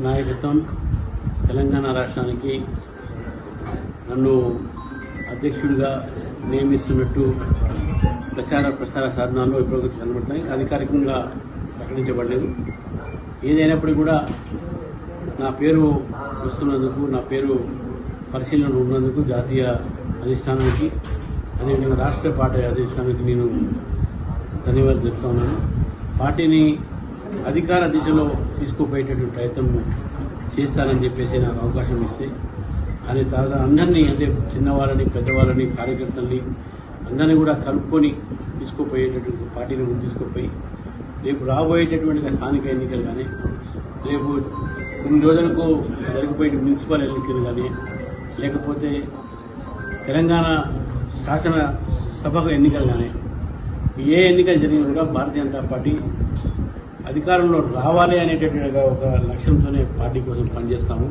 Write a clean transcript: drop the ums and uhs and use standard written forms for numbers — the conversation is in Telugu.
నాయకత్వం తెలంగాణ రాష్ట్రానికి నన్ను అధ్యక్షుడిగా నియమిస్తున్నట్టు ప్రచార ప్రసార సాధనాల్లో ఇప్పటివరకు కనబడుతున్నాయి. అధికారికంగా ప్రకటించబడలేదు. ఏదైనప్పటికీ కూడా నా పేరు వస్తున్నందుకు, నా పేరు పరిశీలన ఉన్నందుకు జాతీయ అధిష్టానానికి, అదేవిధంగా రాష్ట్ర పార్టీ అధిష్టానానికి నేను ధన్యవాదాలు చెప్తా ఉన్నాను. పార్టీని అధికార దిశలో తీసుకుపోయేటటువంటి ప్రయత్నం చేస్తానని చెప్పేసి నాకు అవకాశం ఇస్తే అనే తర్వాత అందరినీ, అంటే చిన్నవాళ్ళని, పెద్దవాళ్ళని, కార్యకర్తల్ని అందరినీ కూడా కలుపుకొని తీసుకుపోయేటటువంటి పార్టీని ముందు తీసుకుపోయి రేపు రాబోయేటటువంటి స్థానిక ఎన్నికలు కానీ, రేపు కొన్ని రోజులకు జరిగిపోయే మున్సిపల్ ఎన్నికలు కానీ, లేకపోతే తెలంగాణ శాసన సభకు ఎన్నికలు కానీ, ఏ ఎన్నికలు జరిగినా కూడా భారతీయ జనతా పార్టీ అధికారంలో రావాలి అనేటటువంటి ఒక లక్ష్యంతోనే పార్టీ కోసం పనిచేస్తాము.